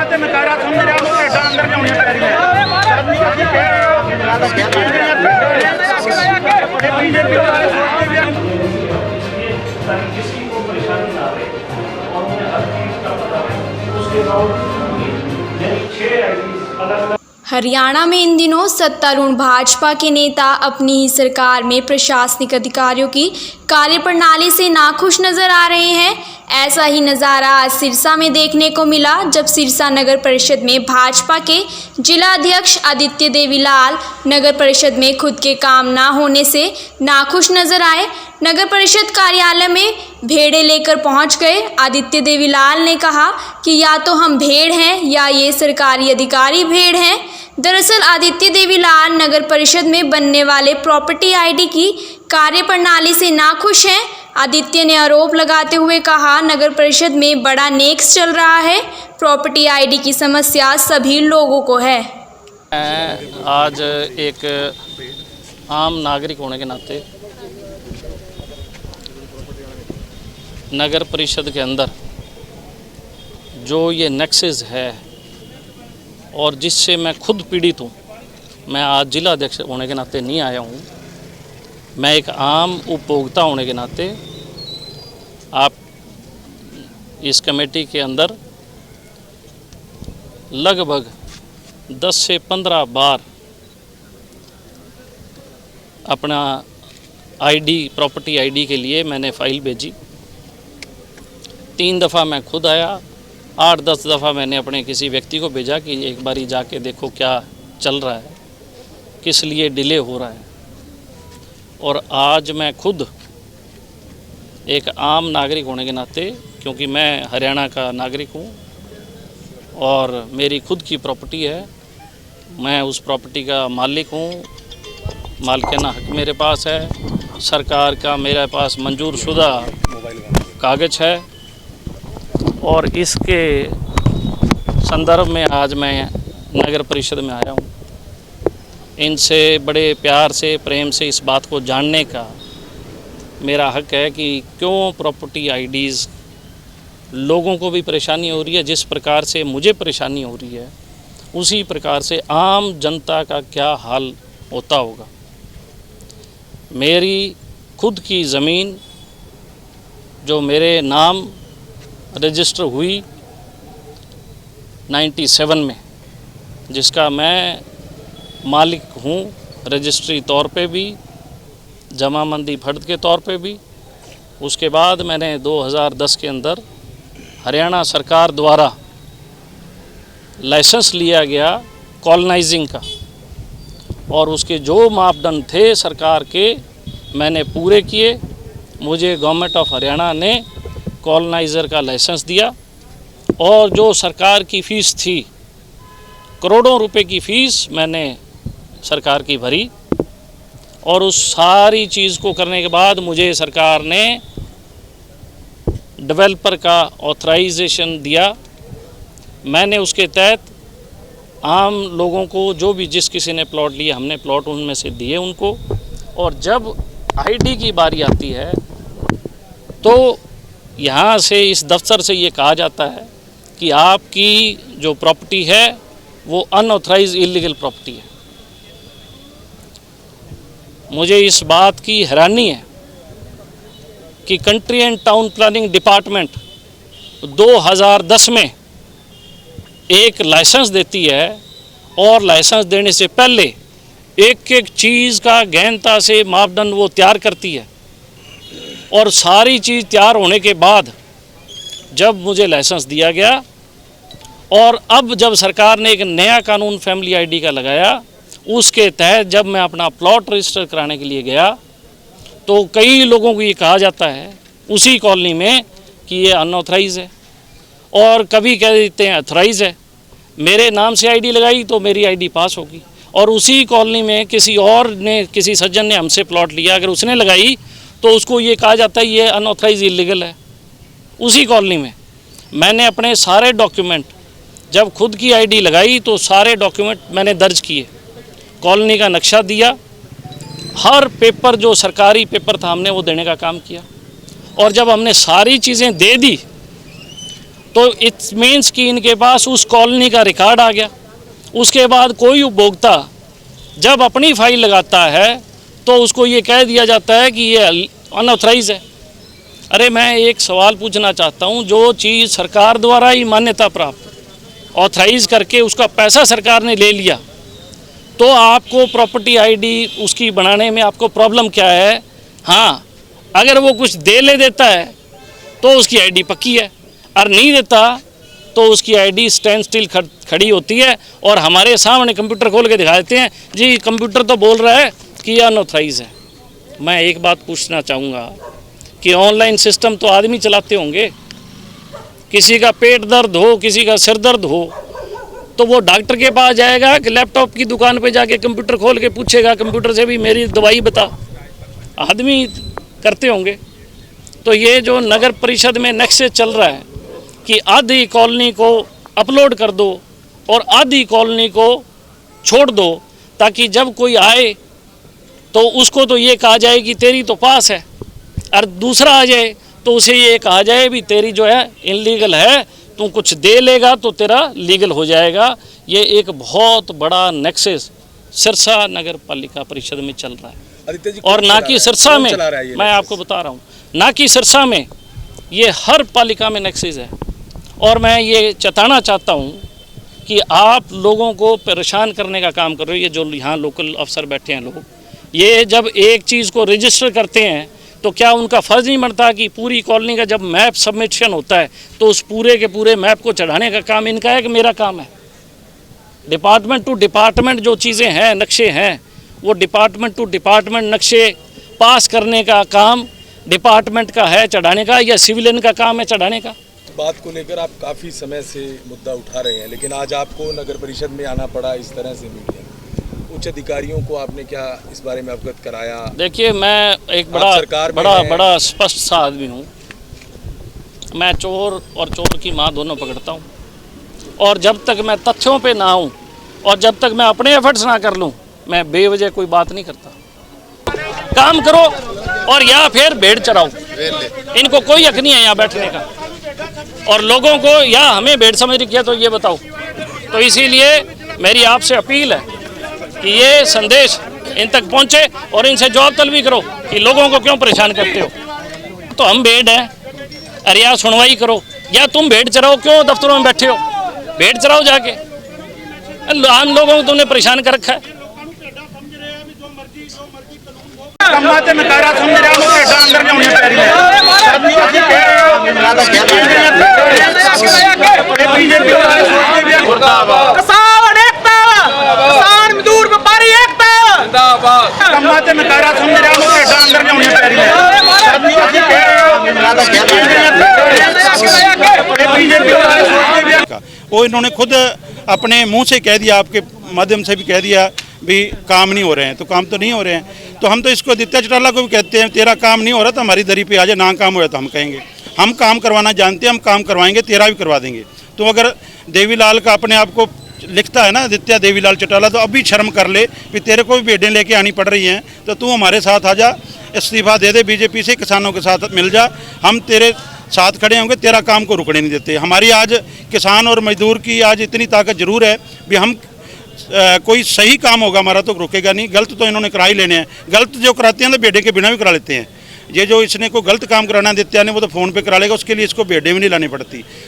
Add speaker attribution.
Speaker 1: ਤੇ ਨਕਾਰਾ ਸਮਝ ਰਿਹਾ ਉਹ ਭੇਡਾਂ ਅੰਦਰ ਜਾਉਣੀਆਂ ਪੈ ਰਹੀਆਂ ਕਰਨੀ ਅਸੀਂ ਕਹਿ ਰਹੇ ਹਾਂ बीजेपी वाले सोचते भी
Speaker 2: किसी को परेशानी ना आए और उन्हें हर चीज का पता है उसके बावजूद यानी 6 अलग
Speaker 3: हरियाणा में इन दिनों सत्तारूढ़ भाजपा के नेता अपनी ही सरकार में प्रशासनिक अधिकारियों की कार्यप्रणाली से नाखुश नजर आ रहे हैं। ऐसा ही नज़ारा आज सिरसा में देखने को मिला, जब सिरसा नगर परिषद में भाजपा के जिला अध्यक्ष आदित्य देवीलाल नगर परिषद में खुद के काम ना होने से नाखुश नजर आए। नगर परिषद कार्यालय में भेड़े लेकर पहुंच गए। आदित्य देवीलाल ने कहा कि या तो हम भेड़ हैं या ये सरकारी अधिकारी भेड़ हैं। दरअसल आदित्य देवीलाल नगर परिषद में बनने वाले प्रॉपर्टी आईडी की कार्यप्रणाली से नाखुश हैं। आदित्य ने आरोप लगाते हुए कहा, नगर परिषद में बड़ा नेक्स चल रहा है, प्रॉपर्टी आईडी की समस्या सभी लोगों को है।
Speaker 4: आज एक आम नागरिक होने के नाते नगर परिषद के अंदर जो ये नेक्सेस है और जिससे मैं खुद पीड़ित हूँ, मैं आज जिला अध्यक्ष होने के नाते नहीं आया हूँ, मैं एक आम उपभोक्ता होने के नाते आप इस कमेटी के अंदर लगभग 10 से 15 बार अपना आईडी प्रॉपर्टी आईडी के लिए मैंने फ़ाइल भेजी। 3 दफ़ा मैं खुद आया, 8-10 दफ़ा मैंने अपने किसी व्यक्ति को भेजा कि एक बारी जाके देखो क्या चल रहा है, किस लिए डिले हो रहा है। और आज मैं खुद एक आम नागरिक होने के नाते, क्योंकि मैं हरियाणा का नागरिक हूँ और मेरी खुद की प्रॉपर्टी है, मैं उस प्रॉपर्टी का मालिक हूँ, मालिकाना हक मेरे पास है, सरकार का मेरे पास मंजूर शुदा कागज़ है और इसके संदर्भ में आज मैं नगर परिषद में आया हूँ। इनसे बड़े प्यार से प्रेम से इस बात को जानने का मेरा हक है कि क्यों प्रॉपर्टी आईडीज़ लोगों को भी परेशानी हो रही है। जिस प्रकार से मुझे परेशानी हो रही है उसी प्रकार से आम जनता का क्या हाल होता होगा। मेरी खुद की ज़मीन जो मेरे नाम रजिस्टर हुई 97 में, जिसका मैं मालिक हूँ रजिस्ट्री तौर पे भी, जमाबंदी फर्द के तौर पे भी। उसके बाद मैंने 2010 के अंदर हरियाणा सरकार द्वारा लाइसेंस लिया गया कॉलोनाइजिंग का और उसके जो मापदंड थे सरकार के मैंने पूरे किए। मुझे गवर्नमेंट ऑफ हरियाणा ने कॉलोनाइज़र का लाइसेंस दिया और जो सरकार की फ़ीस थी, करोड़ों रुपए की फ़ीस मैंने सरकार की भरी और उस सारी चीज़ को करने के बाद मुझे सरकार ने डेवलपर का ऑथराइजेशन दिया। मैंने उसके तहत आम लोगों को जो भी जिस किसी ने प्लॉट लिए, हमने प्लॉट उनमें से दिए उनको। और जब आईडी की बारी आती है तो यहाँ से इस दफ्तर से ये कहा जाता है कि आपकी जो प्रॉपर्टी है वो अनऑथराइज इलीगल प्रॉपर्टी है। मुझे इस बात की हैरानी है कि country and town planning department 2010 में एक लाइसेंस देती है और लाइसेंस देने से पहले एक एक चीज़ का गहनता से मापदंड वो तैयार करती है और सारी चीज़ तैयार होने के बाद जब मुझे लाइसेंस दिया गया और अब जब सरकार ने एक नया कानून फैमिली आईडी का लगाया, उसके तहत जब मैं अपना प्लॉट रजिस्टर कराने के लिए गया तो कई लोगों को ये कहा जाता है उसी कॉलोनी में कि ये अनऑथराइज है और कभी कह देते हैं ऑथराइज है। मेरे नाम से आईडी लगाई तो मेरी आईडी पास होगी और उसी कॉलोनी में किसी और ने, किसी सज्जन ने हमसे प्लॉट लिया, अगर उसने लगाई तो उसको ये कहा जाता है ये अनऑथराइज इलीगल है। उसी कॉलोनी में मैंने अपने सारे डॉक्यूमेंट, जब खुद की आईडी लगाई तो सारे डॉक्यूमेंट मैंने दर्ज किए, कॉलोनी का नक्शा दिया, हर पेपर जो सरकारी पेपर था हमने वो देने का काम किया। और जब हमने सारी चीज़ें दे दी तो इट्स मीन्स कि इनके पास उस कॉलोनी का रिकॉर्ड आ गया। उसके बाद कोई उपभोक्ता जब अपनी फाइल लगाता है तो उसको ये कह दिया जाता है कि ये अनऑथराइज है। अरे मैं एक सवाल पूछना चाहता हूँ, जो चीज़ सरकार द्वारा ही मान्यता प्राप्त ऑथराइज करके उसका पैसा सरकार ने ले लिया, तो आपको प्रॉपर्टी आईडी उसकी बनाने में आपको प्रॉब्लम क्या है? हाँ, अगर वो कुछ ले देता है तो उसकी आईडी पक्की है, और नहीं देता तो उसकी आईडी स्टैंड स्टिल खड़ी होती है, और हमारे सामने कंप्यूटर खोल के दिखा देते हैं, जी कंप्यूटर तो बोल रहा है कि यह अनऑथराइज है। मैं एक बात पूछना चाहूँगा कि ऑनलाइन सिस्टम तो आदमी चलाते होंगे, किसी का पेट दर्द हो, किसी का सिर दर्द हो, तो वो डॉक्टर के पास जाएगा कि लैपटॉप की दुकान पे जाके कंप्यूटर खोल के पूछेगा कंप्यूटर से भी मेरी दवाई बता? आदमी करते होंगे। तो ये जो नगर परिषद में नक्शे चल रहा है कि आधी कॉलोनी को अपलोड कर दो और आधी कॉलोनी को छोड़ दो, ताकि जब कोई आए तो उसको तो ये कहा जाए कि तेरी तो पास है, और दूसरा आ जाए तो उसे ये कहा जाए भी तेरी जो है इनलीगल है, तू कुछ दे लेगा तो तेरा लीगल हो जाएगा। ये एक बहुत बड़ा नेक्सस सिरसा नगर पालिका परिषद में चल रहा है, और ना कि सिरसा में, मैं आपको बता रहा हूँ, ना कि सिरसा में, ये हर पालिका में नेक्सस है। और मैं ये चेताना चाहता हूँ कि आप लोगों को परेशान करने का काम कर रहे हो, ये जो यहाँ लोकल अफसर बैठे हैं लोग, ये जब एक चीज़ को रजिस्टर करते हैं तो क्या उनका फ़र्ज़ नहीं बनता कि पूरी कॉलोनी का जब मैप सबमिशन होता है तो उस पूरे के पूरे मैप को चढ़ाने का काम इनका है कि मेरा काम है? डिपार्टमेंट टू डिपार्टमेंट जो चीज़ें हैं, नक्शे हैं, वो डिपार्टमेंट टू डिपार्टमेंट नक्शे पास करने का काम डिपार्टमेंट का है चढ़ाने का, या सिविलियन का काम है चढ़ाने का?
Speaker 5: बात को लेकर आप काफ़ी समय से मुद्दा उठा रहे हैं, लेकिन आज आपको नगर परिषद में आना पड़ा इस तरह से मीडिया, उच्च अधिकारियों को आपने क्या इस बारे में अवगत कराया?
Speaker 4: देखिए, मैं एक बड़ा स्पष्ट सा आदमी हूँ। मैं चोर और चोर की माँ दोनों पकड़ता हूँ, और जब तक मैं तथ्यों पे ना आऊँ और जब तक मैं अपने एफर्ट्स ना कर लूँ, मैं बेवजह कोई बात नहीं करता। काम करो और या फिर भेड़ चराओ, इनको कोई हक नहीं है यहाँ बैठने का, और लोगों को या हमें भेड़ समझ किया तो ये बताओ। तो इसीलिए मेरी आपसे अपील है कि ये संदेश इन तक पहुंचे और इनसे जवाब तलबी करो कि लोगों को क्यों परेशान करते हो। तो हम भेड़ हैं, अरे यार सुनवाई करो, या तुम भेड़ चराओ, क्यों दफ्तरों में बैठे हो? भेड़ चराओ जाके, आम लोगों को तुमने परेशान कर रखा है।
Speaker 1: ਕੰਮਾਂ ਤੇ ਨਕਾਰਾ ਸਮਝ ਰਿਹਾ ਉਹ ਭੇਡਾਂ ਅੰਦਰ ਜਾਉਣੀਆਂ ਪੈ ਰਹੀਆਂ। ਸਾਨੂੰ ਅਸੀਂ ਕਹਿ ਰਹੇ ਹਾਂ ਇਹ ਬੀਜੇਪੀ ਵਾਲੇ ਸੋਚਦੇ ਵੀ ਮੁਰਦਾਬਾਦ,
Speaker 6: ਕਿਸਾਨ ਏਕਤਾ, ਕਿਸਾਨ ਮਜ਼ਦੂਰ ਵਪਾਰੀ ਏਕਤਾ ਜਿੰਦਾਬਾਦ।
Speaker 1: ਕੰਮਾਂ ਤੇ ਨਕਾਰਾ ਸਮਝ ਰਿਹਾ ਉਹ ਭੇਡਾਂ ਅੰਦਰ ਜਾਉਣੀਆਂ ਪੈ ਰਹੀਆਂ। ਸਾਨੂੰ ਅਸੀਂ ਕਹਿ ਰਹੇ ਹਾਂ ਇਹ ਬੀਜੇਪੀ ਵਾਲੇ ਸੋਚਦੇ ਵੀ
Speaker 7: वो इन्होंने खुद अपने मुंह से कह दिया, आपके माध्यम से भी कह दिया भी काम नहीं हो रहे हैं, तो काम तो नहीं हो रहे हैं। तो हम तो इसको आदित्य चौटाला को भी कहते हैं, तेरा काम नहीं हो रहा तो हमारी दरी पे आ जाए, ना काम हो रहा तो हम कहेंगे हम काम करवाना जानते हैं, हम काम करवाएंगे, तेरा भी करवा देंगे। तो अगर देवीलाल का अपने आप को लिखता है ना आदित्य देवीलाल चौटाला, तो अभी शर्म कर ले भी तेरे को भी भेडें लेके आनी पड़ रही हैं, तो तू हमारे साथ आ जा, इस्तीफा दे दे बीजेपी से, किसानों के साथ मिल जा, हम तेरे साथ खड़े होंगे, तेरा काम को रुकने नहीं देते। हमारी आज किसान और मजदूर की आज इतनी ताकत जरूर है भी हम कोई सही काम होगा हमारा तो रुकेगा नहीं। गलत तो इन्होंने करा ही लेने हैं, गलत जो कराते हैं तो भेड़े के बिना भी करा लेते हैं। ये जो इसने कोई गलत काम कराना आदित्य ने, वो तो फ़ोन पे करा लेगा, उसके लिए इसको भेड़े भी नहीं लानी पड़ती।